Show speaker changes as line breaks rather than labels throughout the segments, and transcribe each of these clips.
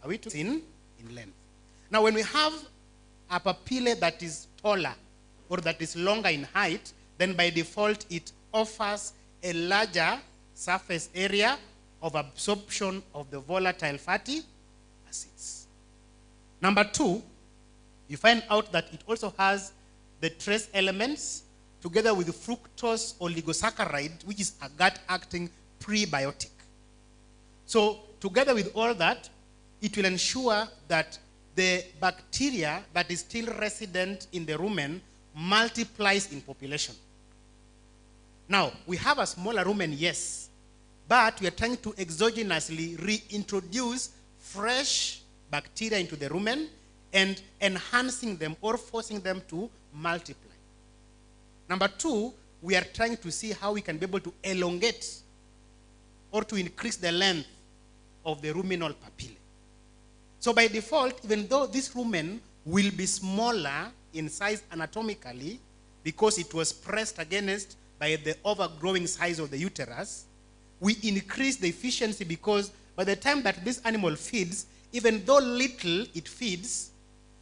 Are we in length? Now, when we have a papilla that is taller or that is longer in height, then by default it offers a larger surface area of absorption of the volatile fatty acids. Number two, you find out that it also has the trace elements together with the fructose oligosaccharide, which is a gut-acting prebiotic. So together with all that, it will ensure that the bacteria that is still resident in the rumen multiplies in population. Now, we have a smaller rumen, yes, but we are trying to exogenously reintroduce fresh bacteria into the rumen and enhancing them or forcing them to multiply. Number two, we are trying to see how we can be able to elongate or to increase the length of the ruminal papillae. So by default, even though this rumen will be smaller in size anatomically because it was pressed against by the overgrowing size of the uterus, we increase the efficiency because by the time that this animal feeds, even though little it feeds,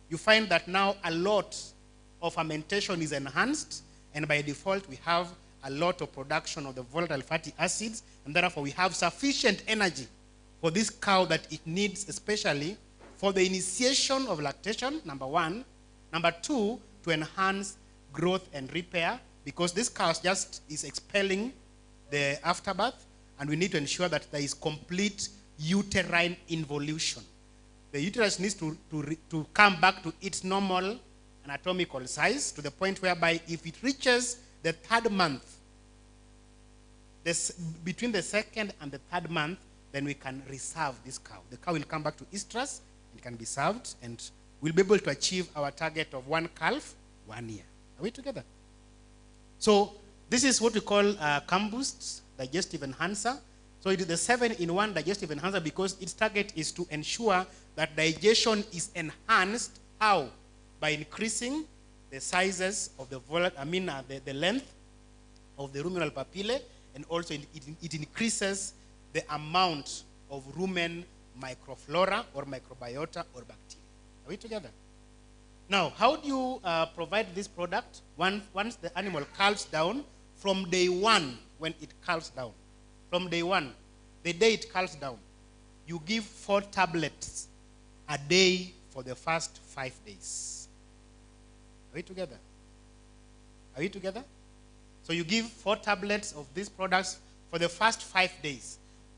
you find that now a lot of fermentation is enhanced, and by default we have a lot of production of the volatile fatty acids, and therefore we have sufficient energy for this cow that it needs, especially for the initiation of lactation, number one. Number two, to enhance growth and repair, because this cow just is expelling the afterbirth, and we need to ensure that there is complete uterine involution. The uterus needs to come back to its normal anatomical size to the point whereby if it reaches the third month, between the second and the third month, then we can reserve this cow. The cow will come back to estrus, it can be served, and we'll be able to achieve our target of 1 calf, 1 year. Are we together? So this is what we call Comboost digestive enhancer. So it is the 7-in-1 digestive enhancer because its target is to ensure that digestion is enhanced. How? By increasing the sizes of the the length of the ruminal papillae, and also it increases the amount of rumen microflora or microbiota or bacteria. Are we together? Now, how do you provide this product once the animal calves down from day one when it calves down? From day one, the day it calves down, you give 4 tablets a day for the first 5 days. Are we together? Are we together? So you give 4 tablets of these products for the first 5 days.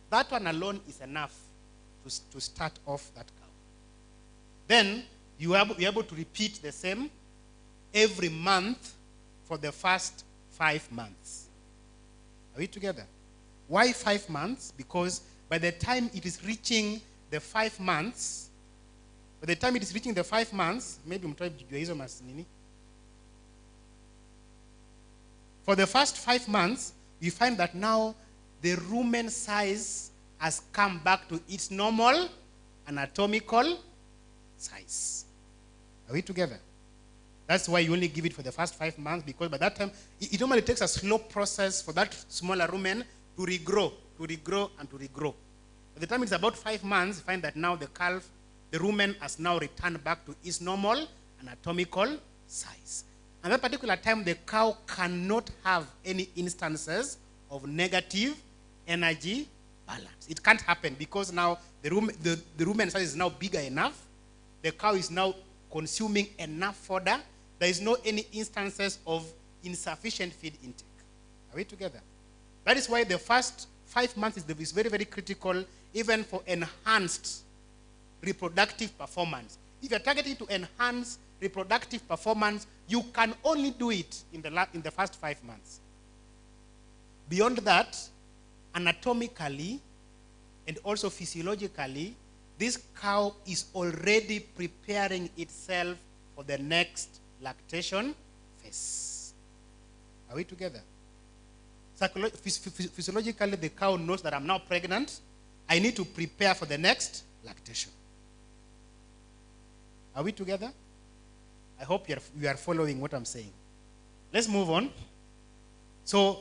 That one alone is enough to start off that cow. Then you're able to repeat the same every month for the first 5 months. Are we together? Why 5 months? Because by the time it is reaching the 5 months, maybe for the first 5 months, you find that now the rumen size has come back to its normal anatomical size. Are we together? That's why you only give it for the first 5 months, because by that time, it normally takes a slow process for that smaller rumen to regrow, and to regrow. By the time it's about 5 months, you find that now the rumen has now returned back to its normal anatomical size. At that particular time, the cow cannot have any instances of negative energy balance. It can't happen because now the rumen size is now bigger enough. The cow is now consuming enough fodder. There is no any instances of insufficient feed intake. Are we together? That is why the first 5 months is very, very critical, even for enhanced reproductive performance. If you're targeting to enhance reproductive performance, you can only do it in the first 5 months. Beyond that, anatomically and also physiologically, this cow is already preparing itself for the next lactation phase. Are we together? Physiologically, the cow knows that I'm now pregnant. I need to prepare for the next lactation. Are we together? I hope you are following what I'm saying. Let's move on. So,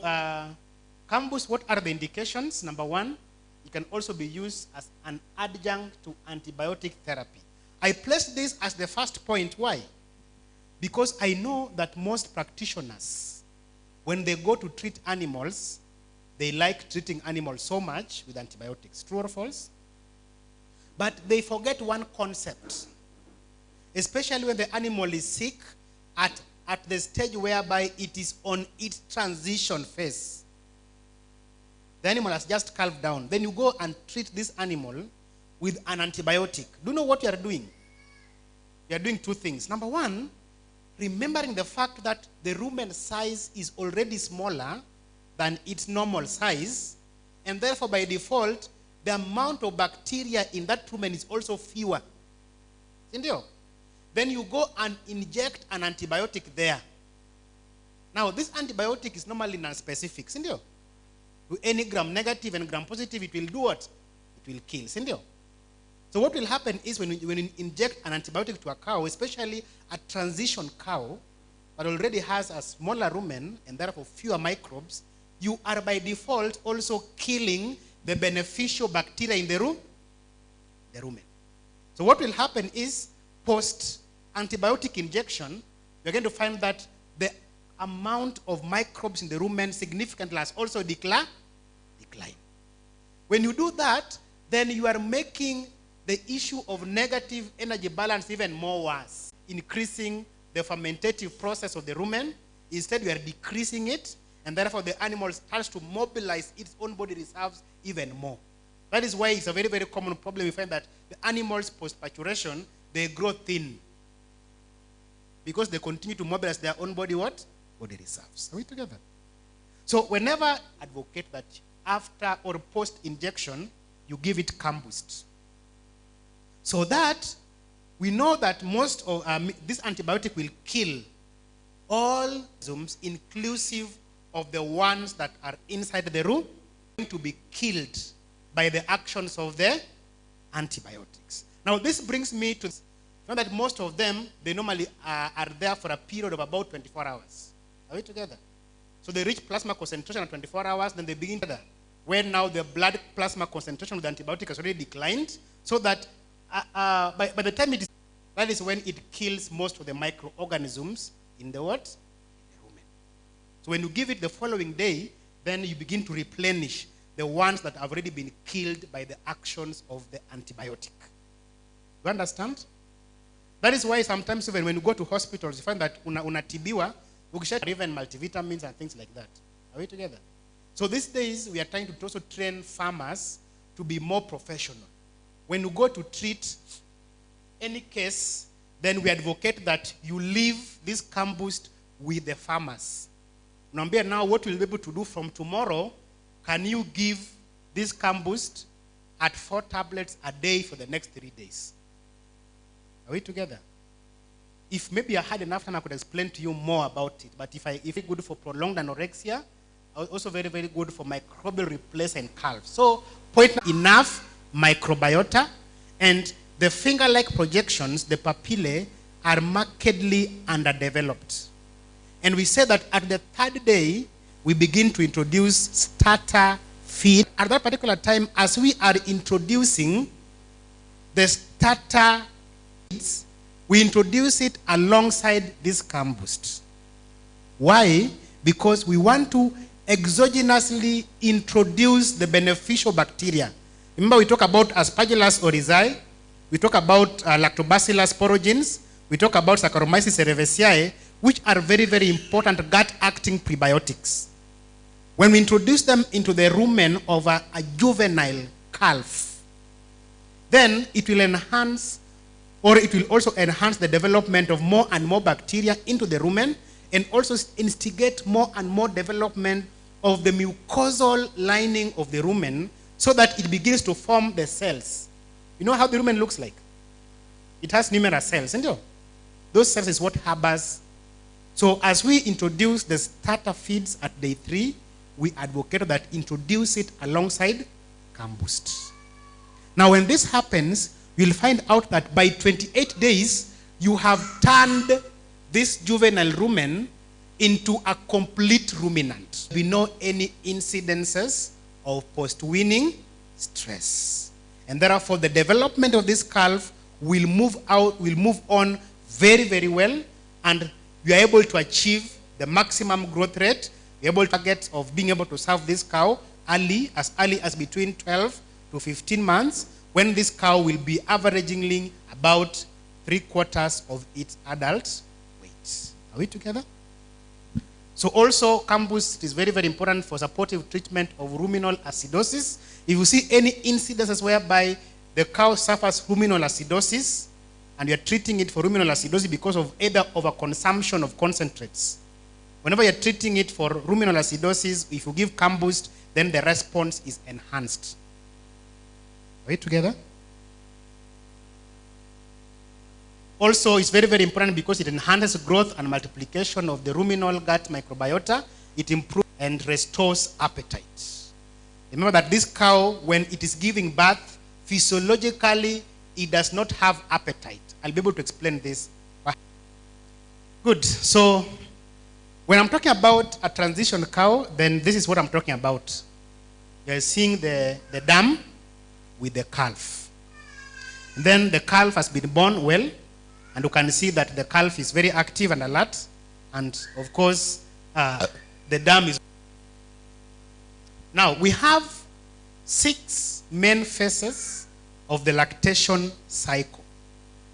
Comboost, what are the indications? Number one, It can also be used as an adjunct to antibiotic therapy. I place this as the first point. Why? Because I know that most practitioners, when they go to treat animals, they like treating animals so much with antibiotics. True or false? But they forget one concept. Especially when the animal is sick, at the stage whereby it is on its transition phase. The animal has just calved down. Then you go and treat this animal with an antibiotic. Do you know what you are doing? You are doing two things. Number one, remembering the fact that the rumen size is already smaller than its normal size, and therefore by default, the amount of bacteria in that rumen is also fewer. Sindio? Then you go and inject an antibiotic there. Now, this antibiotic is normally non-specific. Sindio? To any gram-negative and gram-positive, it will do what? It will kill. Sindio? So what will happen is when you inject an antibiotic to a cow, especially a transition cow that already has a smaller rumen and therefore fewer microbes, you are by default also killing the beneficial bacteria in the rumen. So what will happen is post-antibiotic injection, you're going to find that the amount of microbes in the rumen significantly has also decline. When you do that, then you are making the issue of negative energy balance even more worse, increasing the fermentative process of the rumen. Instead, you are decreasing it, and therefore the animal starts to mobilize its own body reserves even more. That is why it's a very, very common problem. We find that the animals post-paturation, they grow thin because they continue to mobilize their own body what? Body reserves. Are we together? So whenever advocate that after or post-injection, you give it combust. So that we know that most of this antibiotic will kill all zooms, inclusive of the ones that are inside the room, to be killed by the actions of the antibiotics. Now, this brings me to know that most of them, they normally are there for a period of about 24 hours. Are we together? So they reach plasma concentration at 24 hours, then they begin to when now the blood plasma concentration with the antibiotic has already declined, so that by the time it is, that is when it kills most of the microorganisms in the what? In the rumen. So when you give it the following day, then you begin to replenish the ones that have already been killed by the actions of the antibiotic. You understand? That is why sometimes even when you go to hospitals, you find that unatibiwa, even multivitamins and things like that. Are we together? So these days, we are trying to also train farmers to be more professional. When you go to treat any case, then we advocate that you leave this combust with the farmers. Nambia, now what we'll be able to do from tomorrow, can you give this combust at 4 tablets a day for the next 3 days? Are we together? If maybe I had enough time, I could explain to you more about it. But if it's good for prolonged anorexia, also very, very good for microbial replacement calves. So, point enough microbiota, and the finger-like projections, the papillae, are markedly underdeveloped. And we say that at the 3rd day, we begin to introduce starter feed. At that particular time, as we are introducing the starter feeds, we introduce it alongside this combust. Why? Because we want to exogenously introduce the beneficial bacteria. Remember, we talk about Aspergillus oryzae, we talk about Lactobacillus porogens, we talk about Saccharomyces cerevisiae, which are very, very important gut-acting prebiotics. When we introduce them into the rumen of a juvenile calf, then it will enhance, or it will also enhance the development of more and more bacteria into the rumen, and also instigate more and more development of the mucosal lining of the rumen, so that it begins to form the cells. You know how the rumen looks like? It has numerous cells, isn't it? Those cells is what harbors. So as we introduce the starter feeds at day 3, we advocate that introduce it alongside combust. Now when this happens, you'll find out that by 28 days, you have turned this juvenile rumen into a complete ruminant. We know any incidences of post-weaning stress. And therefore, the development of this calf will move on very, very well, and you are able to achieve the maximum growth rate. You're able to target of being able to serve this cow early as between 12 to 15 months, when this cow will be averagingly about 3/4 of its adult weight. Are we together? So also, Combust is very, very important for supportive treatment of ruminal acidosis. If you see any incidences whereby the cow suffers ruminal acidosis, and you're treating it for ruminal acidosis because of either overconsumption of concentrates, whenever you're treating it for ruminal acidosis, if you give Combust, then the response is enhanced. Are we together? Also, it's very, very important because it enhances growth and multiplication of the ruminal gut microbiota. It improves and restores appetite. Remember that this cow, when it is giving birth, physiologically, it does not have appetite. I'll be able to explain this. Good. So, when I'm talking about a transition cow, then this is what I'm talking about. You're seeing the dam with the calf. And then the calf has been born well, and you can see that the calf is very active and alert. And of course, the dam is. Now, we have 6 main phases of the lactation cycle.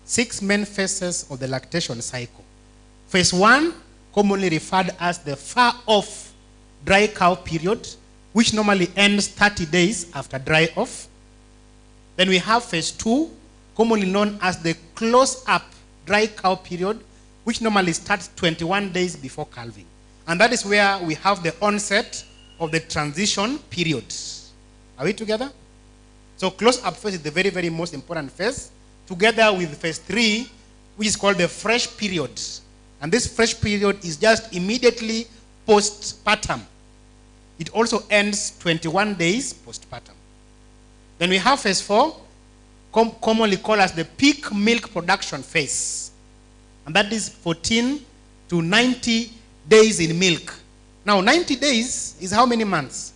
6 main phases of the lactation cycle. Phase 1, commonly referred as the far-off dry cow period, which normally ends 30 days after dry off. Then we have phase 2, commonly known as the close-up dry cow period, which normally starts 21 days before calving. And that is where we have the onset of the transition period. Are we together? So close-up phase is the very, very most important phase, together with phase 3, which is called the fresh period. And this fresh period is just immediately post-partum. It also ends 21 days post-partum. Then we have phase 4, commonly called as the peak milk production phase. And that is 14 to 90 days in milk. Now, 90 days is how many months?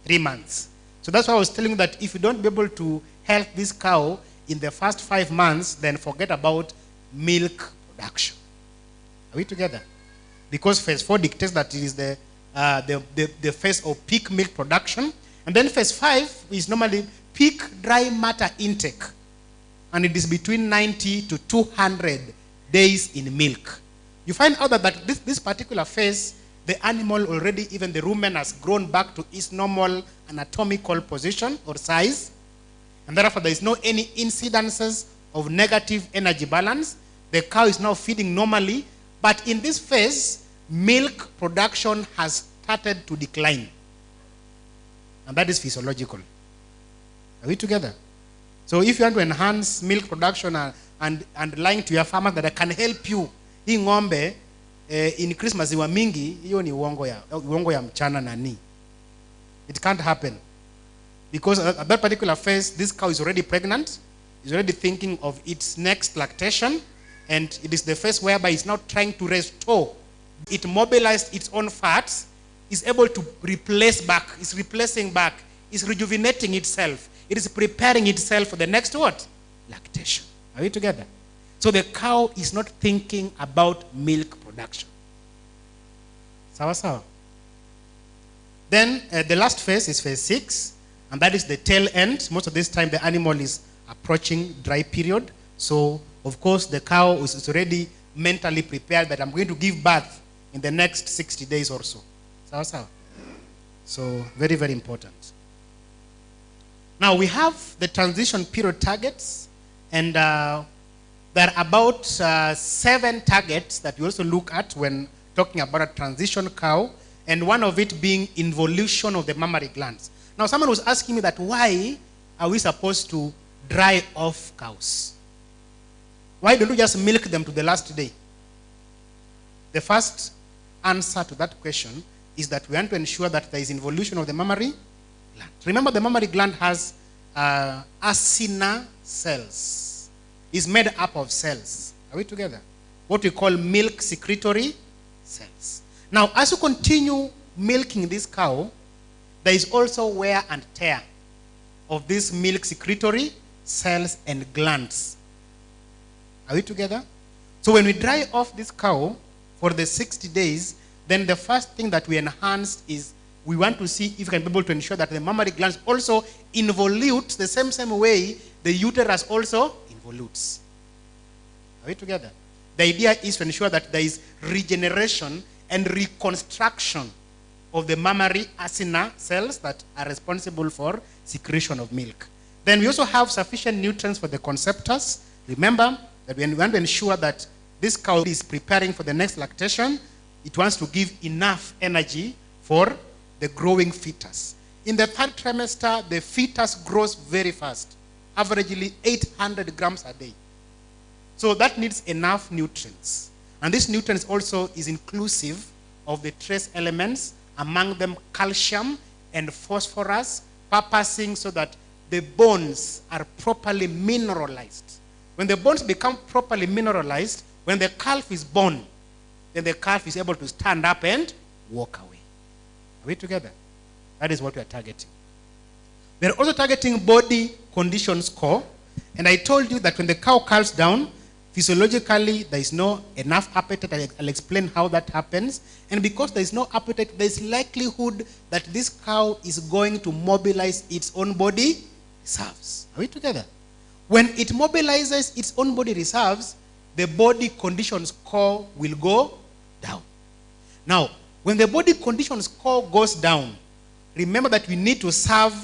3 months. So that's why I was telling you that if you don't be able to help this cow in the first 5 months, then forget about milk production. Are we together? Because phase 4 dictates that it is the phase of peak milk production. And then phase 5 is normally peak dry matter intake. And it is between 90 to 200 days in milk. You find out that this particular phase, the animal already, even the rumen, has grown back to its normal anatomical position or size. And therefore, there is no any incidences of negative energy balance. The cow is now feeding normally. But in this phase, milk production has started to decline. And that is physiological. Are we together? So if you want to enhance milk production and lying to your farmers that I can help you, hii ng'ombe increase maziwa mingi, hiyo ni uongo ya mchana nani. It can't happen. Because at that particular phase, this cow is already pregnant, is already thinking of its next lactation, and it is the phase whereby it's now trying to restore. It mobilized its own fats, is able to replace back, is replacing back, is rejuvenating itself. It is preparing itself for the next what? Lactation. Are we together? So the cow is not thinking about milk production. Sawa sawa. Then the last phase is phase 6, and that is the tail end. Most of this time the animal is approaching dry period. So of course the cow is already mentally prepared that I'm going to give birth in the next 60 days or so. Sawa sawa. So very, very important. Now we have the transition period targets, and there are about 7 targets that we also look at when talking about a transition cow, and one of it being involution of the mammary glands. Now someone was asking me that why are we supposed to dry off cows? Why don't we just milk them to the last day? The first answer to that question is that we want to ensure that there is involution of the mammary gland. Remember, the mammary gland has acina cells. It's made up of cells. Are we together? What we call milk secretory cells. Now, as you continue milking this cow, there is also wear and tear of these milk secretory cells and glands. Are we together? So when we dry off this cow for the 60 days, then the first thing that we enhance is we want to see if we can be able to ensure that the mammary glands also involute the same way the uterus also involutes. Are we together? The idea is to ensure that there is regeneration and reconstruction of the mammary acina cells that are responsible for secretion of milk. Then we also have sufficient nutrients for the conceptors. Remember that when we want to ensure that this cow is preparing for the next lactation, it wants to give enough energy for the growing fetus. In the third trimester, the fetus grows very fast, averagely 800 grams a day. So that needs enough nutrients. And this nutrients also is inclusive of the trace elements, among them calcium and phosphorus, purposing so that the bones are properly mineralized. When the bones become properly mineralized, when the calf is born, then the calf is able to stand up and walk away. Are we together? That is what we are targeting. We are also targeting body condition score. And I told you that when the cow calves down, physiologically there is no enough appetite. I'll explain how that happens. And because there is no appetite, there is likelihood that this cow is going to mobilize its own body reserves. Are we together? When it mobilizes its own body reserves, the body condition score will go down. Now, when the body condition score goes down, remember that we need to serve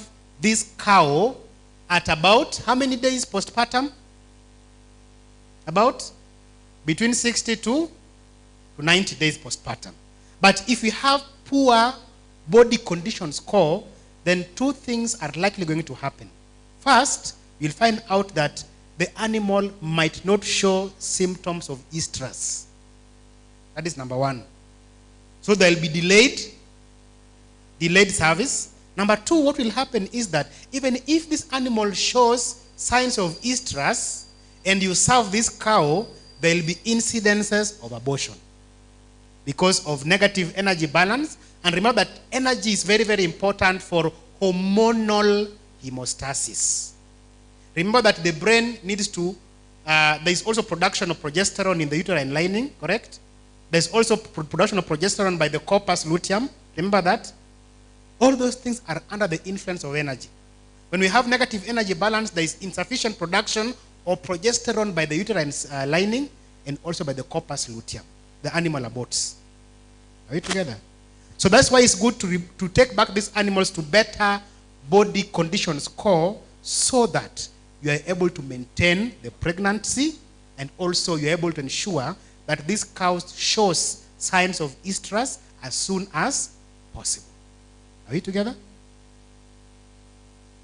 this cow at about how many days postpartum? About between 60 to 90 days postpartum. But if we have poor body condition score, then two things are likely going to happen. First, you'll find out that the animal might not show symptoms of estrus. That is number one. So there will be delayed service. Number two, what will happen is that even if this animal shows signs of estrus and you serve this cow, there will be incidences of abortion because of negative energy balance. And remember that energy is very, very important for hormonal hemostasis. Remember that the brain needs to, there is also production of progesterone in the uterine lining, correct? There's also production of progesterone by the corpus luteum. Remember that? All those things are under the influence of energy. When we have negative energy balance, there is insufficient production of progesterone by the uterine lining and also by the corpus luteum. The animal aborts. Are we together? So that's why it's good to take back these animals to better body condition score so that you are able to maintain the pregnancy and also you're able to ensure that this cow shows signs of estrus as soon as possible. Are we together?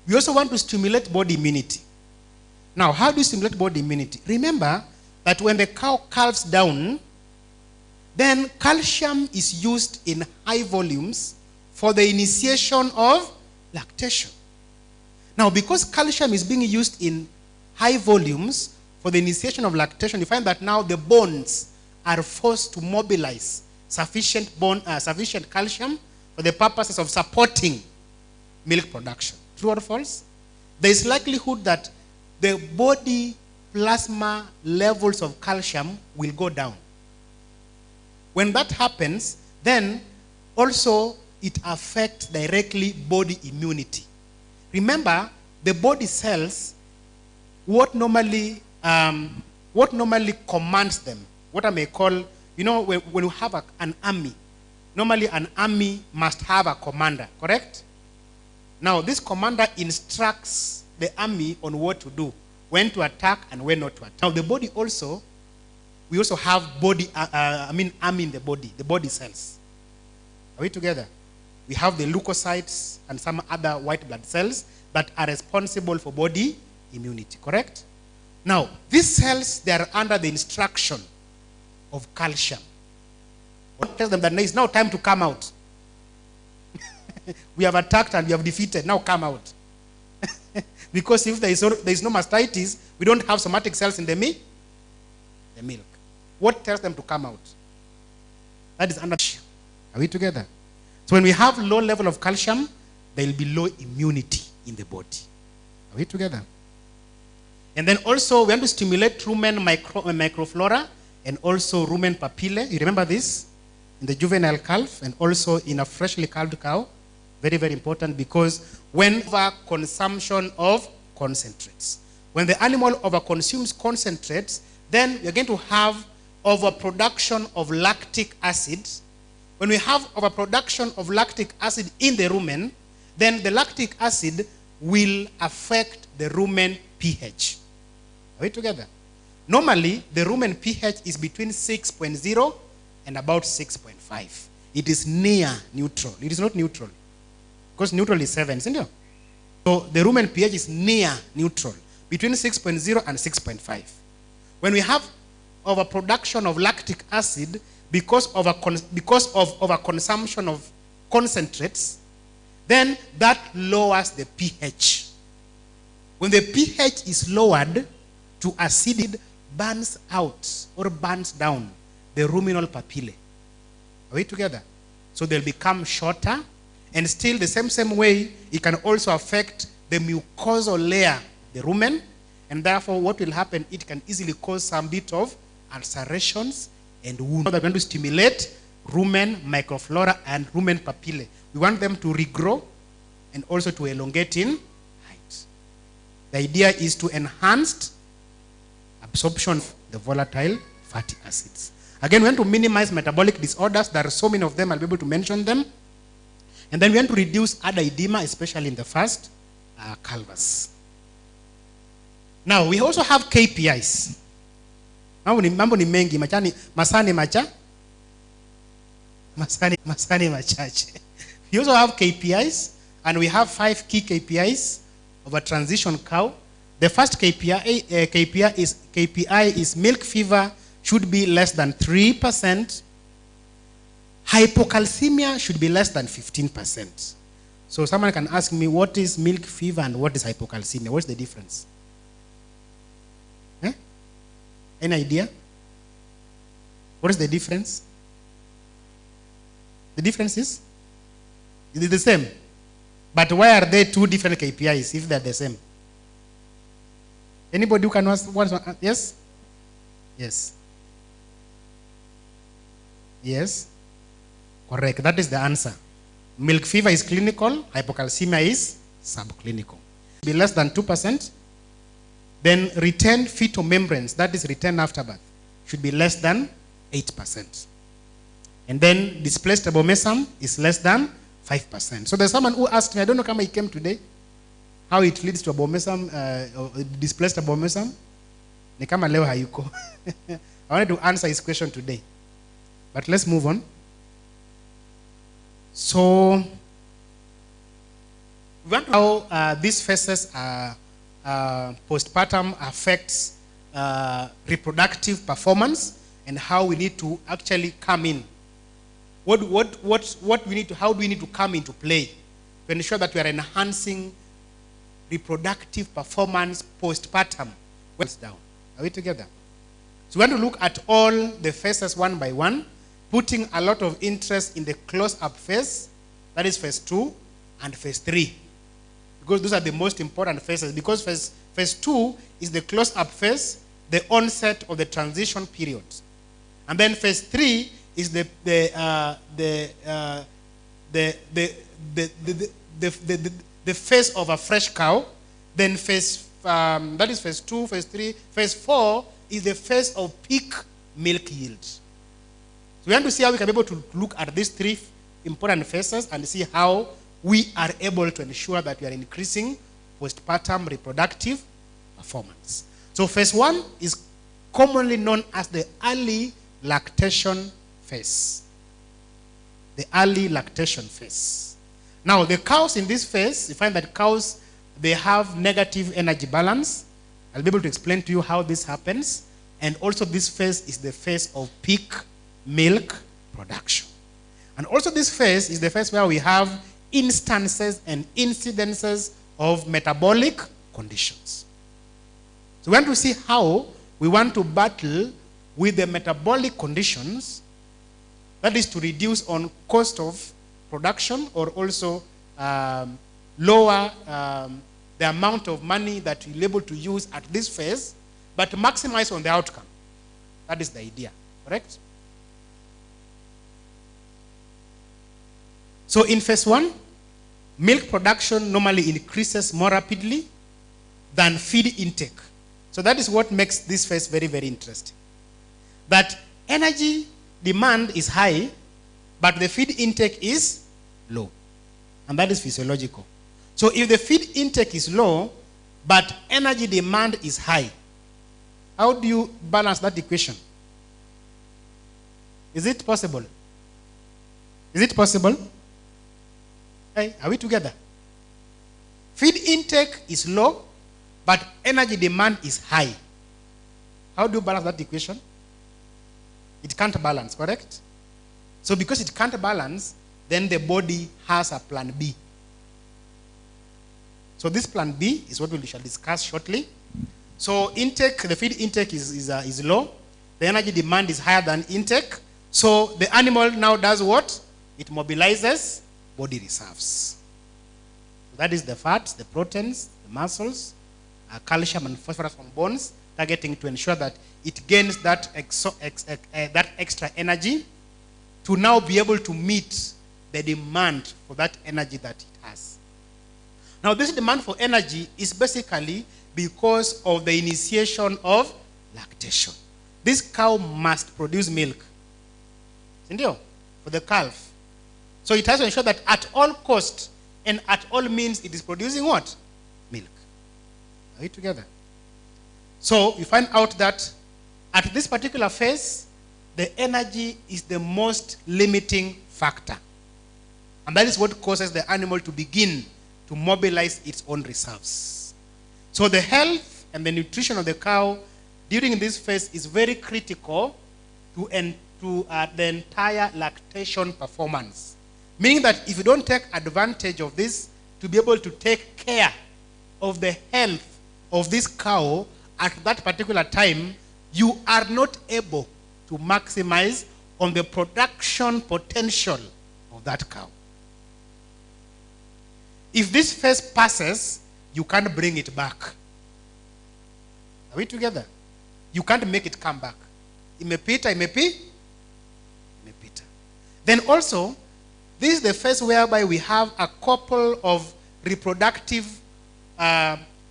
We also want to stimulate body immunity. Now, how do you stimulate body immunity? Remember that when the cow calves down, then calcium is used in high volumes for the initiation of lactation. Now, because calcium is being used in high volumes for the initiation of lactation, you find that now the bones are forced to mobilize sufficient calcium for the purposes of supporting milk production. True or false? There is likelihood that the body plasma levels of calcium will go down. When that happens, then also it affects directly body immunity. Remember, the body cells, what normally commands them, what I may call, you know, when you have an army, normally an army must have a commander, correct? Now, this commander instructs the army on what to do, when to attack and when not to attack. Now, the body also, we also have army in the body cells. Are we together? We have the leukocytes and some other white blood cells that are responsible for body immunity, correct? Now, these cells, they are under the instruction of calcium. What tells them that it's now time to come out? We have attacked and we have defeated, now come out. Because if there is no mastitis, we don't have somatic cells in the milk. What tells them to come out? That is under. Are we together? So when we have low level of calcium, there will be low immunity in the body. Are we together? And then also we want to stimulate rumen microflora and also rumen papillae. You remember this? In the juvenile calf and also in a freshly calved cow. Very, very important, because when over-consumption of concentrates. When the animal overconsumes concentrates, then we're going to have overproduction of lactic acid. When we have overproduction of lactic acid in the rumen, then the lactic acid will affect the rumen pH. Are we together? Normally, the rumen pH is between 6.0 and about 6.5. It is near neutral. It is not neutral. Because neutral is 7, isn't it? So the rumen pH is near neutral, between 6.0 and 6.5. When we have overproduction of lactic acid because of overconsumption of concentrates, then that lowers the pH. When the pH is lowered to acid, burns out or burns down the ruminal papillae. Are we together? So they'll become shorter, and still the same way, it can also affect the mucosal layer, the rumen, and therefore what will happen, it can easily cause some bit of ulcerations and wounds. So they're going to stimulate rumen microflora and rumen papillae. We want them to regrow and also to elongate in height. The idea is to enhance absorption of the volatile fatty acids. Again, we want to minimize metabolic disorders. There are so many of them, I'll be able to mention them. And then we want to reduce udder edema, especially in the first calvers. Now, we also have KPIs. Mambo ni mengi, masani machache. We also have KPIs, and we have 5 key KPIs of a transition cow. The first KPI is milk fever should be less than 3%. Hypocalcemia should be less than 15%. So someone can ask me, what is milk fever and what is hypocalcemia? What's the difference? Eh? Any idea? What is the difference? The difference is? It is the same. But why are there 2 different KPIs if they're the same? Anybody who can ask? Yes? Yes. Yes? Correct. That is the answer. Milk fever is clinical. Hypocalcemia is subclinical. Be less than 2%. Then retained fetal membranes, that is retained after birth, should be less than 8%. And then displaced abomasum is less than 5%. So there's someone who asked me, I don't know how he came today, how it leads to abomasum, displaced abomasum. Ni kama leo hayuko. I wanted to answer his question today. But let's move on. So, we want to know how these phases postpartum affects reproductive performance and how we need to actually come in. How do we need to come into play to ensure that we are enhancing reproductive performance postpartum? What's down? Are we together? So we want to look at all the phases one by one, putting a lot of interest in the close-up phase, that is phase 2 and phase 3. Because those are the most important phases. Because phase 2 is the close-up phase, the onset of the transition period. And then phase 3 is the phase of a fresh cow. Then that is phase 2, phase 3. Phase 4 is the phase of peak milk yield. So we want to see how we can be able to look at these 3 important phases and see how we are able to ensure that we are increasing postpartum reproductive performance. So phase 1 is commonly known as the early lactation phase. The early lactation phase. Now, the cows in this phase, you find that cows, they have negative energy balance. I'll be able to explain to you how this happens. And also this phase is the phase of peak milk production. And also this phase is the phase where we have instances and incidences of metabolic conditions. So we want to see how we want to battle with the metabolic conditions, that is to reduce on cost of production or also lower the amount of money that you're able to use at this phase, but maximize on the outcome. That is the idea, correct? So in phase 1, milk production normally increases more rapidly than feed intake. So that is what makes this phase very, very interesting. That energy demand is high, but the feed intake is low. And that is physiological. So if the feed intake is low, but energy demand is high, how do you balance that equation? Is it possible? Is it possible? Hey, are we together? Feed intake is low, but energy demand is high. How do you balance that equation? It can't balance, correct? So because it can't balance, then the body has a plan B. So this plan B is what we shall discuss shortly. So intake, the feed intake is low. The energy demand is higher than intake. So the animal now does what? It mobilizes body reserves. So that is the fats, the proteins, the muscles, calcium and phosphorus from bones, targeting to ensure that it gains that extra energy to now be able to meet the demand for that energy that it has. Now this demand for energy is basically because of the initiation of lactation. This cow must produce milk. For the calf. So it has to ensure that at all costs and at all means it is producing what? Milk. Are we together? So you find out that at this particular phase, the energy is the most limiting factor. And that is what causes the animal to begin to mobilize its own reserves. So the health and the nutrition of the cow during this phase is very critical to the entire lactation performance. Meaning that if you don't take advantage of this to be able to take care of the health of this cow at that particular time, you are not able to maximize on the production potential of that cow. If this phase passes, you can't bring it back. Are we together? You can't make it come back. Imepita. Then also, this is the phase whereby we have a couple of reproductive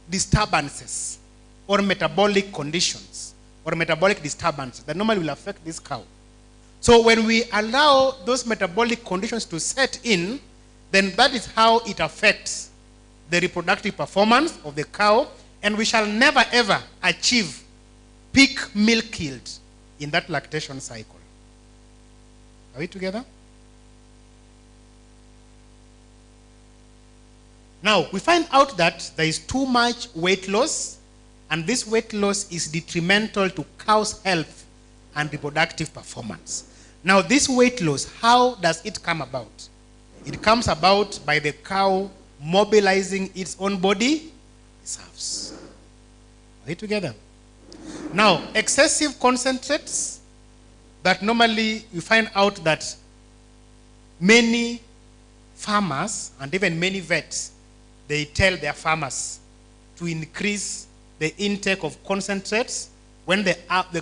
disturbances or metabolic conditions or metabolic disturbances that normally will affect this cow. So when we allow those metabolic conditions to set in, then that is how it affects the reproductive performance of the cow, and we shall never ever achieve peak milk yield in that lactation cycle. Are we together? Now, we find out that there is too much weight loss, and this weight loss is detrimental to cow's health and reproductive performance. Now, this weight loss, how does it come about? It comes about by the cow mobilizing its own body reserves. Are we together? Now, excessive concentrates that normally you find out that many farmers and even many vets, they tell their farmers to increase the intake of concentrates when the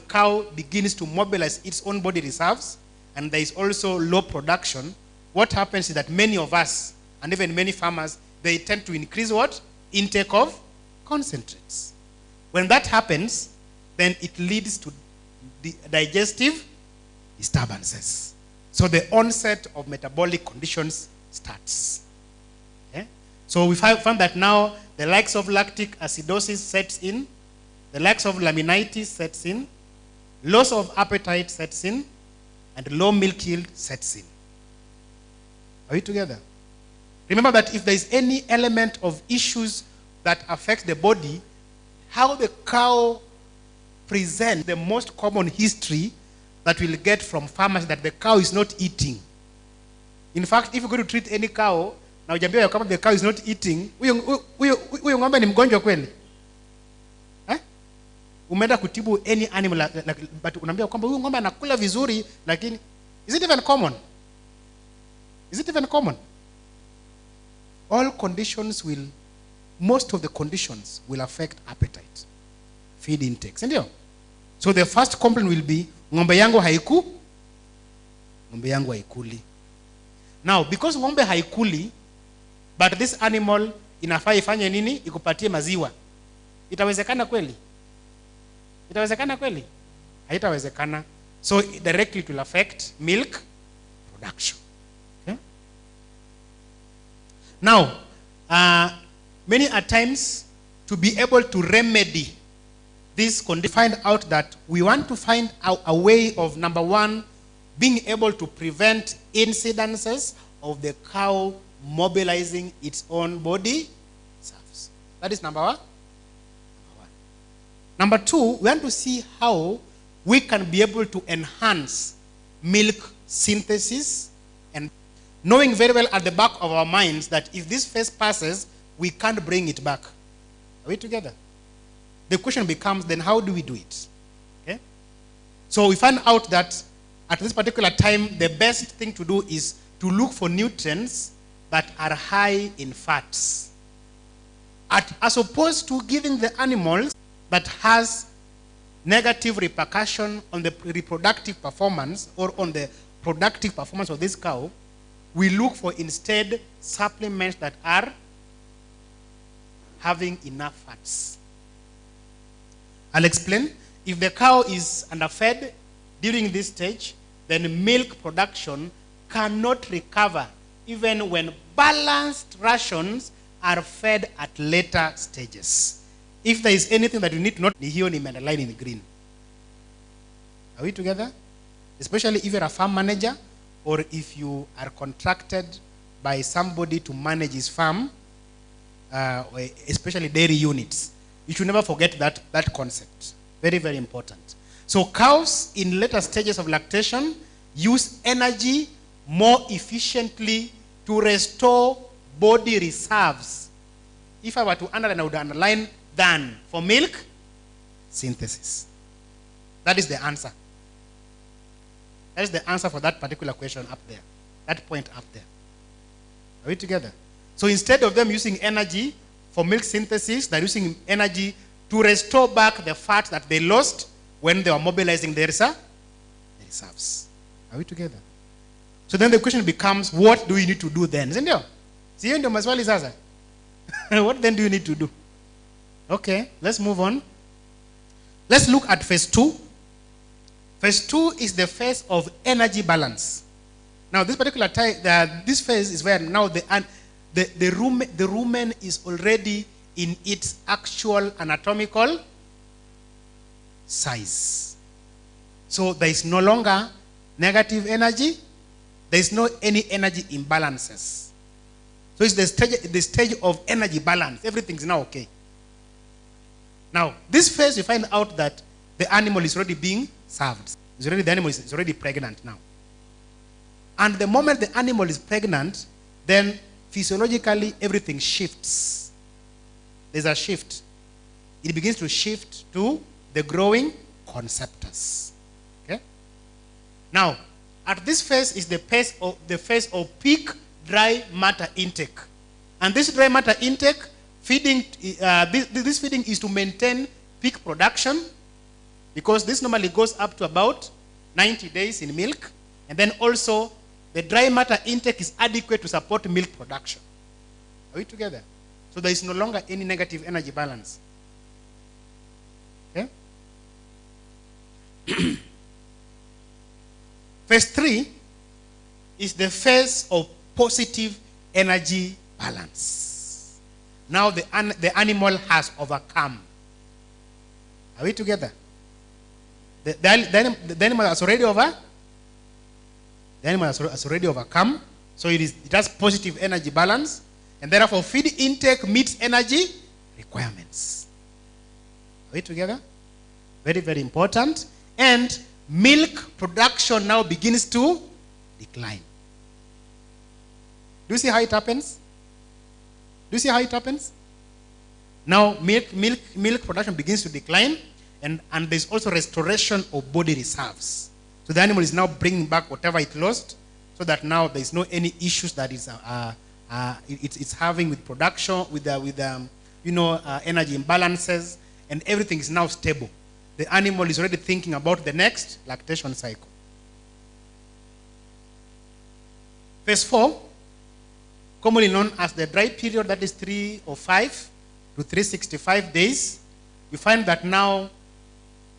cow begins to mobilize its own body reserves, and there is also low production. What happens is that many of us, and even many farmers, they tend to increase what? Intake of concentrates. When that happens, then it leads to digestive disturbances. So the onset of metabolic conditions starts. Okay? So we found that now the likes of lactic acidosis sets in, the likes of laminitis sets in, loss of appetite sets in, and low milk yield sets in. Are we together? Remember that if there is any element of issues that affects the body, how the cow presents the most common history that we'll get from farmers that the cow is not eating. In fact, if you're going to treat any cow, now ujambia kama the cow is not eating, huyo ng'ombe ni mgonjwa kweli? Umeenda kutibu any animal, but unaambia kwamba huyo ng'ombe anakula vizuri, lakini is it even common? Is it even common? All conditions will most of the conditions will affect appetite, feed intake. Sindio? So the first complaint will be, ng'ombe yangu haikuli. Now, because ng'ombe haikuli, but this animal inafaa ifanye nini? Ikupatie maziwa. Itawezekana kweli? Itawezekana kweli? Haitawezekana. So directly it will affect milk production. Okay? Now, many a times to be able to remedy this condition, find out that we want to find a way of, number one, being able to prevent incidences of the cow mobilizing its own body reserves. That is number one. Number two, we want to see how we can be able to enhance milk synthesis, and knowing very well at the back of our minds that if this phase passes, we can't bring it back. Are we together? The question becomes, then how do we do it? Okay? So we find out that at this particular time, the best thing to do is to look for nutrients that are high in fats, as opposed to giving the animals that has negative repercussion on the reproductive performance or on the productive performance of this cow. We look for instead supplements that are having enough fats. I'll explain. If the cow is underfed during this stage, then milk production cannot recover even when balanced rations are fed at later stages. If there is anything that you need to note, here ni line in green. Are we together? Especially if you're a farm manager or if you are contracted by somebody to manage his farm, especially dairy units. You should never forget that concept. Very, very important. So cows in later stages of lactation use energy more efficiently to restore body reserves. If I were to underline, I would underline than for milk synthesis. That is the answer. That is the answer for that particular question up there. That point up there. Are we together? So instead of them using energy for milk synthesis, they're using energy to restore back the fat that they lost when they were mobilizing their reserves. Are we together? So then the question becomes, what do you need to do then? What then do you need to do? Okay, let's move on. Let's look at phase 2. Phase 2 is the phase of energy balance. Now, this particular this phase is where now the rumen is already in its actual anatomical size. So there is no longer negative energy. There is no any energy imbalances. So it's the stage of energy balance. Everything's now okay. Now, this phase, you find out that the animal is already being served. The animal is already pregnant now. And the moment the animal is pregnant, then physiologically everything shifts. There's a shift. It begins to shift to the growing conceptus. Okay? Now, at this phase is the phase of peak dry matter intake. And this dry matter intake, this feeding is to maintain peak production, because this normally goes up to about 90 days in milk. And then also, the dry matter intake is adequate to support milk production. Are we together? So there is no longer any negative energy balance. Okay? Phase 3 is the phase of positive energy balance. Now the animal has overcome. Are we together? The animal has already overcome. So it has positive energy balance, and therefore feed intake meets energy requirements. Are we together? Very, very important. And milk production now begins to decline. Do you see how it happens? Do you see how it happens? Now milk production begins to decline, and there's also restoration of body reserves. So the animal is now bringing back whatever it lost, so that now there's no any issues that is it's having with production, with energy imbalances, and everything is now stable. The animal is already thinking about the next lactation cycle. Phase 4, commonly known as the dry period, that is 305 to 365 days. You find that now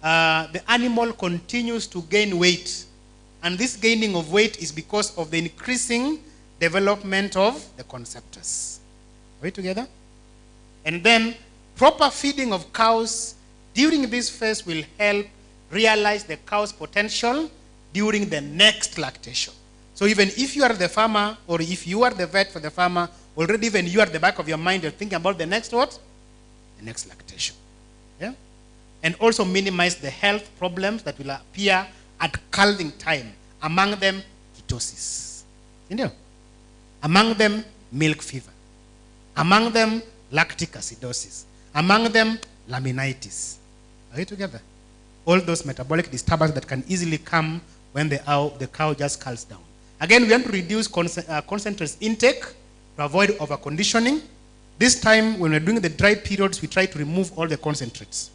the animal continues to gain weight. And this gaining of weight is because of the increasing development of the conceptors. Are we together? And then proper feeding of cows during this phase will help realize the cow's potential during the next lactation. So even if you are the farmer, or if you are the vet for the farmer, already even you are at the back of your mind, you're thinking about the next what? The next lactation. Yeah? And also minimize the health problems that will appear at calving time. Among them, ketosis. Among them, milk fever. Among them, lactic acidosis. Among them, laminitis. Are you together? All those metabolic disturbances that can easily come when the cow just calves down. Again, we want to reduce concentrates intake to avoid overconditioning. This time, when we're doing the dry periods, we try to remove all the concentrates.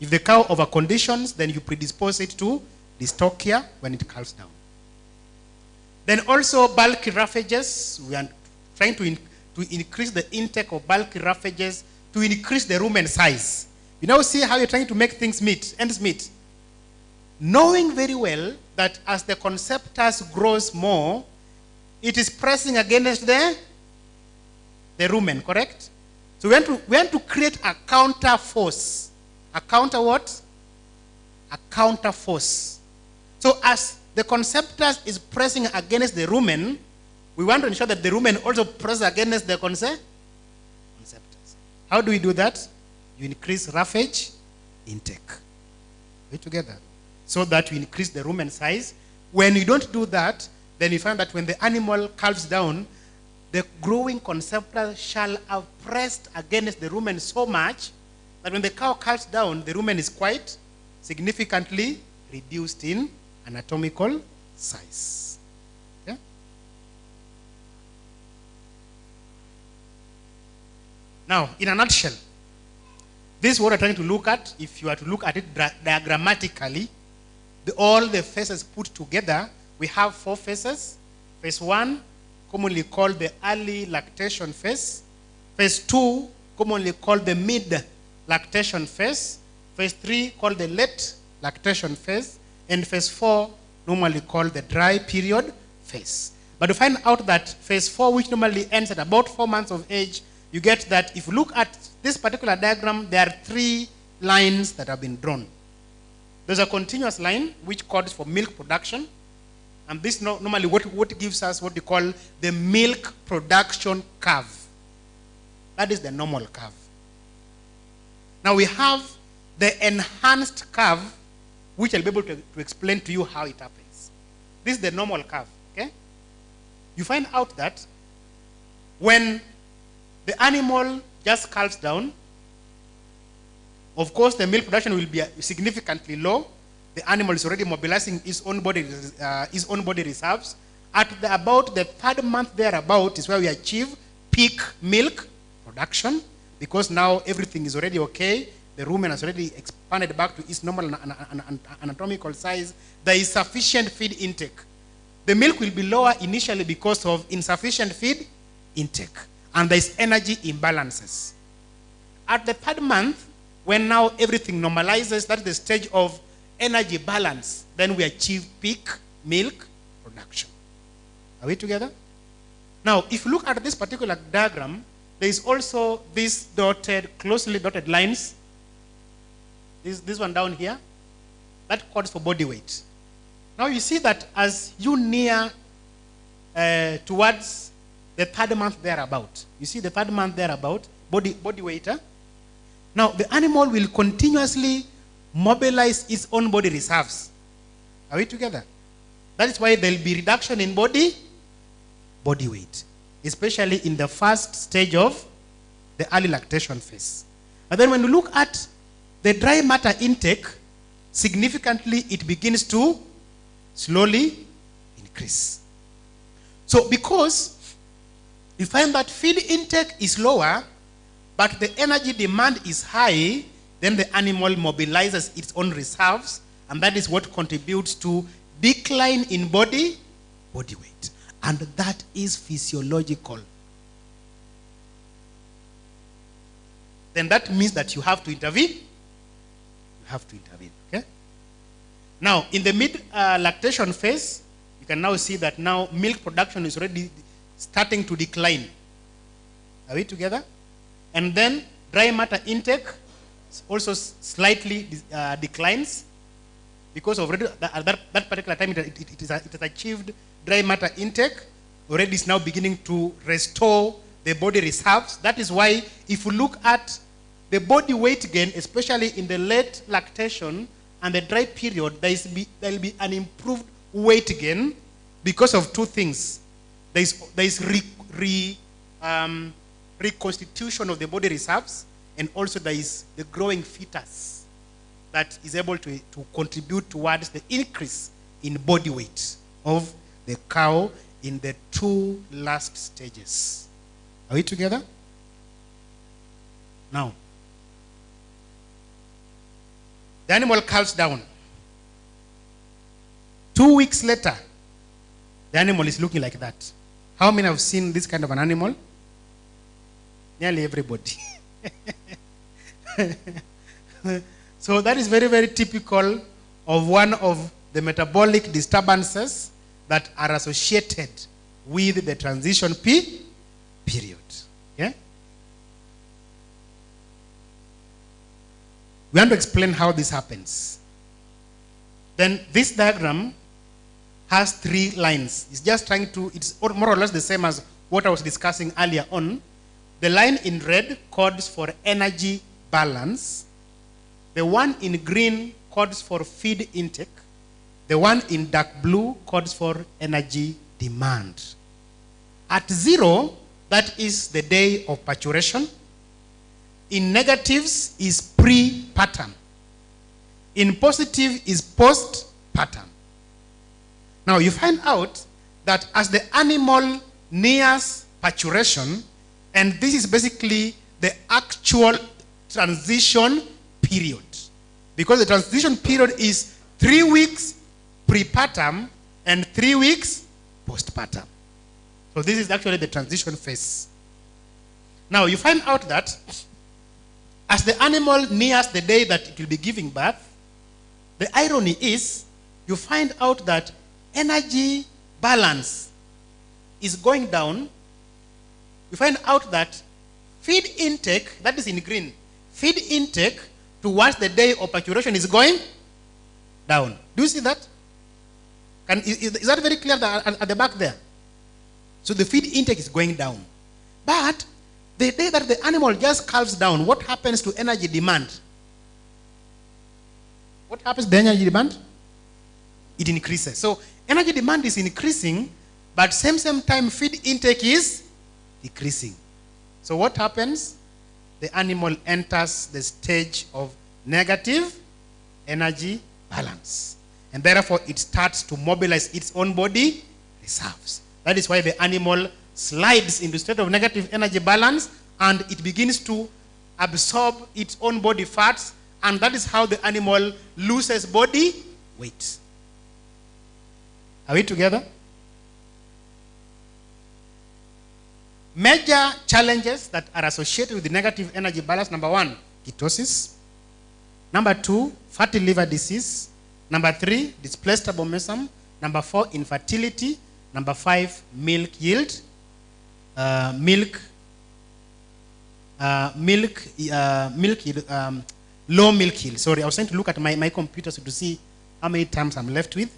If the cow overconditions, then you predispose it to dystocia when it calves down. Then also bulky roughages. We are trying to increase the intake of bulky roughages to increase the rumen size. You now see how you're trying to make things ends meet. Knowing very well that as the conceptus grows more, it is pressing against the rumen, correct? So we want to create a counter force. A counter what? A counter force. So as the conceptus is pressing against the rumen, we want to ensure that the rumen also presses against the conceptus. How do we do that? You increase roughage intake. We together. So that you increase the rumen size. When you don't do that, then you find that when the animal calves down, the growing conceptus shall have pressed against the rumen so much that when the cow calves down, the rumen is quite significantly reduced in anatomical size. Okay? Now, in a nutshell, this is what we're trying to look at. If you are to look at it diagrammatically, all the phases put together, we have 4 phases. Phase 1, commonly called the early lactation phase. Phase 2, commonly called the mid-lactation phase. Phase 3, called the late lactation phase. And phase 4, normally called the dry period phase. But to find out that phase 4, which normally ends at about 4 months of age, you get that if you look at this particular diagram, there are 3 lines that have been drawn. There's a continuous line which codes for milk production. And this normally what gives us what we call the milk production curve. That is the normal curve. Now we have the enhanced curve, which I'll be able to explain to you how it happens. This is the normal curve, okay? You find out that when the animal just calves down, of course, the milk production will be significantly low. The animal is already mobilizing its own body reserves. At about the 3rd month thereabout is where we achieve peak milk production, because now everything is already okay. The rumen has already expanded back to its normal anatomical size. There is sufficient feed intake. The milk will be lower initially because of insufficient feed intake. And there is energy imbalances. At the 3rd month, when now everything normalizes, that's the stage of energy balance, then we achieve peak milk production. Are we together? Now, if you look at this particular diagram, there is also these closely dotted lines. This one down here, that codes for body weight. Now you see that as you near towards the 3rd month thereabout, you see the 3rd month thereabout, body weight. Now the animal will continuously mobilize its own body reserves. Are we together? That is why there will be reduction in body weight, especially in the first stage of the early lactation phase. And then when you look at the dry matter intake, significantly it begins to slowly increase. So because you find that feed intake is lower, but the energy demand is high, then the animal mobilizes its own reserves, and that is what contributes to decline in body weight. And that is physiological. Then that means that you have to intervene. You have to intervene, okay? Now, in the mid-lactation phase, you can now see that now milk production is already starting to decline. Are we together? And then dry matter intake also slightly declines because already at that particular time it has achieved dry matter intake. Already is now beginning to restore the body reserves. That is why if you look at the body weight gain, especially in the late lactation and the dry period, there will be an improved weight gain because of two things. There is reconstitution of the body reserves, and also there is the growing fetus that is able to contribute towards the increase in body weight of the cow in the two last stages. Are we together? Now, the animal calves down. 2 weeks later, the animal is looking like that. How many have seen this kind of an animal? Nearly everybody. So that is very, very typical of one of the metabolic disturbances that are associated with the transition period. Okay? We want to explain how this happens. Then this diagram has 3 lines. It's just trying to, it's more or less the same as what I was discussing earlier on. The line in red codes for energy balance. The one in green codes for feed intake. The one in dark blue codes for energy demand. At 0, that is the day of paturation. In negatives is pre-partum. In positive is post-partum. Now you find out that as the animal nears paturation, and this is basically the actual transition period, because the transition period is 3 weeks pre-partum and 3 weeks post-partum. So this is actually the transition phase. Now you find out that as the animal nears the day that it will be giving birth, the irony is you find out that energy balance is going down. You find out that feed intake, that is in green, feed intake towards the day of paturation is going down. Do you see that? Is that very clear at the back there? So the feed intake is going down. But the day that the animal just calves down, what happens to energy demand? What happens to the energy demand? It increases. So energy demand is increasing, but same time feed intake is decreasing. So what happens? The animal enters the stage of negative energy balance. And therefore it starts to mobilize its own body reserves. That is why the animal slides into a state of negative energy balance, and it begins to absorb its own body fats, and that is how the animal loses body weight. Are we together? Major challenges that are associated with the negative energy balance: number 1, ketosis. Number 2, fatty liver disease. Number 3, displaced abomasum. Number 4, infertility. Number 5, milk yield. Low milk yield. Sorry, I was trying to look at my computer to see how many terms I'm left with.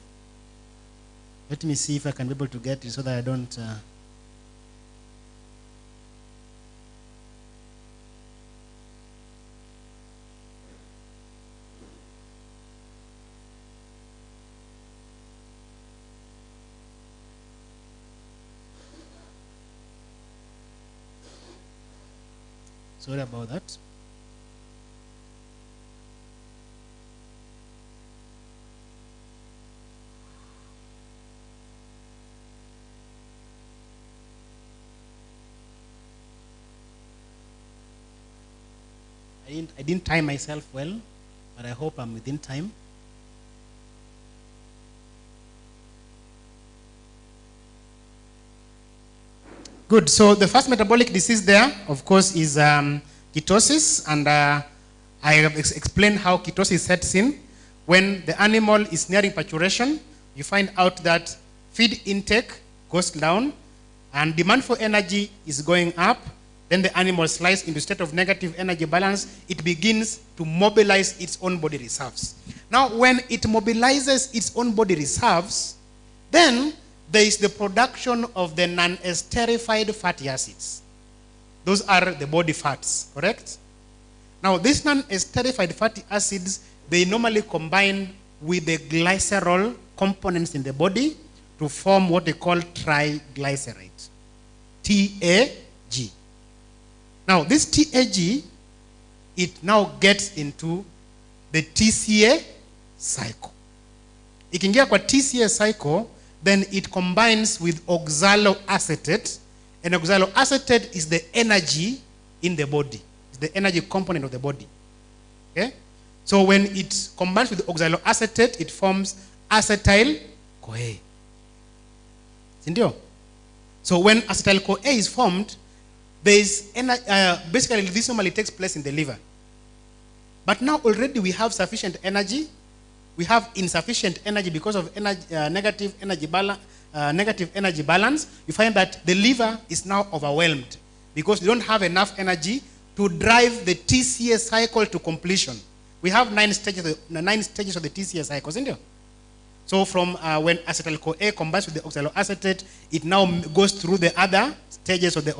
Let me see if I can be able to get it so that I don't... Sorry about that. I didn't time myself well, but I hope I'm within time. Good. So the first metabolic disease there, of course, is ketosis, and I have explained how ketosis sets in. When the animal is nearing maturation, you find out that feed intake goes down, and demand for energy is going up. Then the animal slides into a state of negative energy balance. It begins to mobilize its own body reserves. Now, when it mobilizes its own body reserves, then there is the production of the non-esterified fatty acids. Those are the body fats, correct? Now, these non-esterified fatty acids, they normally combine with the glycerol components in the body to form what they call triglyceride, TAG. Now, this TAG, it now gets into the TCA cycle. It can get kwa TCA cycle, then it combines with oxaloacetate, and oxaloacetate is the energy in the body. It's the energy component of the body. Okay? So when it combines with oxaloacetate, it forms acetyl-CoA. Sindio? So when acetyl-CoA is formed, there is basically this normally takes place in the liver. But now already we have sufficient energy. We have insufficient energy because of negative energy balance. You find that the liver is now overwhelmed because we don't have enough energy to drive the TCA cycle to completion. We have 9 stages of the TCA cycle, isn't it? So from when acetyl-CoA combines with the oxaloacetate, it now goes through the other stages of the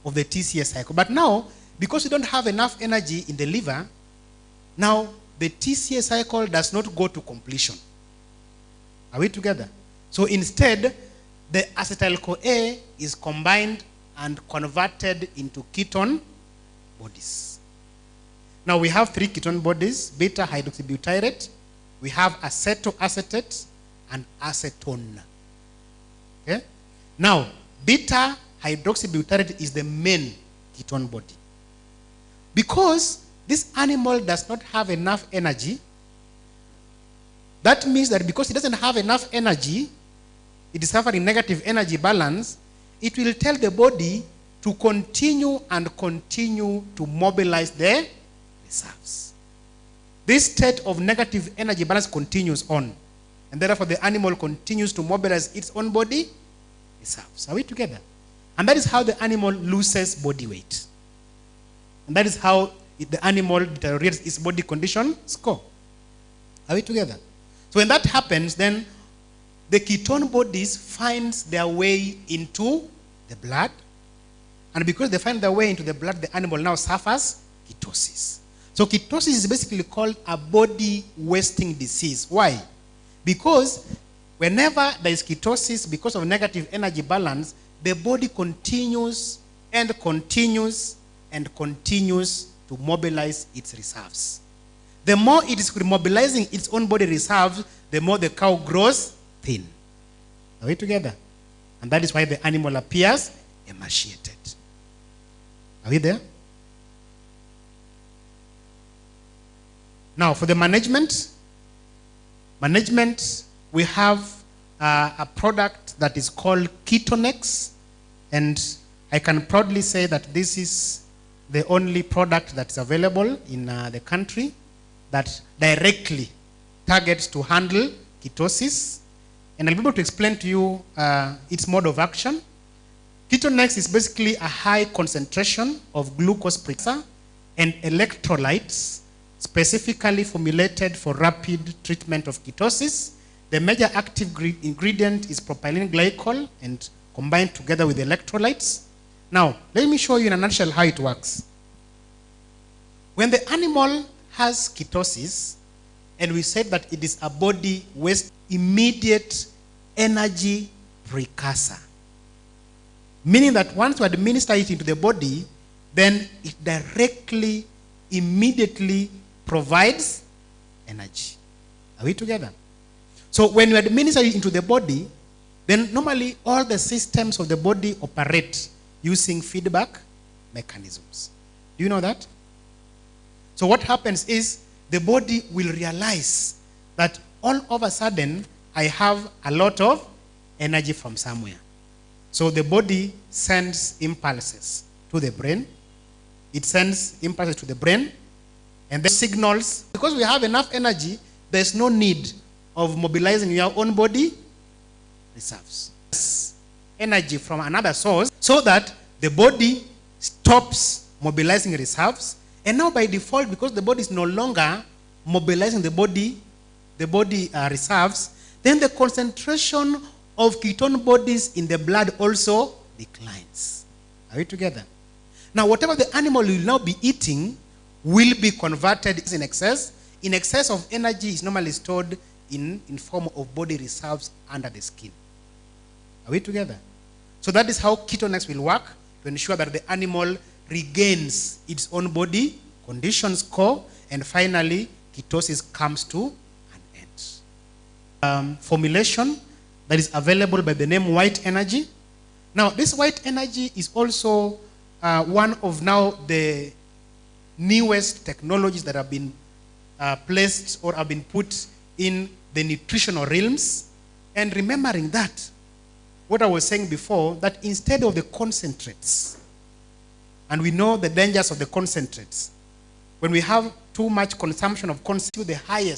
TCA cycle. But now, because we don't have enough energy in the liver, now the TCA cycle does not go to completion. Are we together? So instead, the acetyl-CoA is combined and converted into ketone bodies. Now we have 3 ketone bodies: beta hydroxybutyrate, we have acetoacetate, and acetone. Okay? Now, beta hydroxybutyrate is the main ketone body. Because this animal does not have enough energy, that means that because it doesn't have enough energy, it is suffering negative energy balance, it will tell the body to continue to mobilize the reserves. This state of negative energy balance continues on, and therefore the animal continues to mobilize its own body reserves. Are we together? And that is how the animal loses body weight. And that is how the animal deteriorates its body condition score. Are we together? So when that happens, then the ketone bodies find their way into the blood. And because they find their way into the blood, the animal now suffers ketosis. So ketosis is basically called a body wasting disease. Why? Because whenever there is ketosis, because of negative energy balance, the body continues to mobilize its reserves. The more it is mobilizing its own body reserves, the more the cow grows thin. Are we together? And that is why the animal appears emaciated. Are we there? Now, for the management, we have a product that is called Ketonex, and I can proudly say that this is the only product that is available in the country that directly targets to handle ketosis. And I'll be able to explain to you its mode of action. Ketonex is basically a high concentration of glucose precursor and electrolytes specifically formulated for rapid treatment of ketosis. The major active ingredient is propylene glycol and combined together with electrolytes. Now, let me show you in a nutshell how it works. When the animal has ketosis, and we said that it is a body waste immediate energy precursor, meaning that once you administer it into the body, then it directly, immediately provides energy. Are we together? So when you administer it into the body, then normally all the systems of the body operate using feedback mechanisms. Do you know that? So what happens is the body will realize that all of a sudden I have a lot of energy from somewhere. So the body sends impulses to the brain. It sends impulses to the brain and then signals. Because we have enough energy, there's no need of mobilizing your own body reserves. Energy from another source so that the body stops mobilizing reserves. And now by default, because the body is no longer mobilizing the body reserves, then the concentration of ketone bodies in the blood also declines. Are we together? Now, whatever the animal will now be eating will be converted in excess. In excess of energy is normally stored in form of body reserves under the skin. Are we together? So that is how ketonex will work to ensure that the animal regains its own body condition score, and finally ketosis comes to an end. Formulation that is available by the name white energy. Now this white energy is also one of now the newest technologies that have been placed or have been put in the nutritional realms. And remembering that, what I was saying before, that instead of the concentrates, and we know the dangers of the concentrates, when we have too much consumption of concentrates, the highest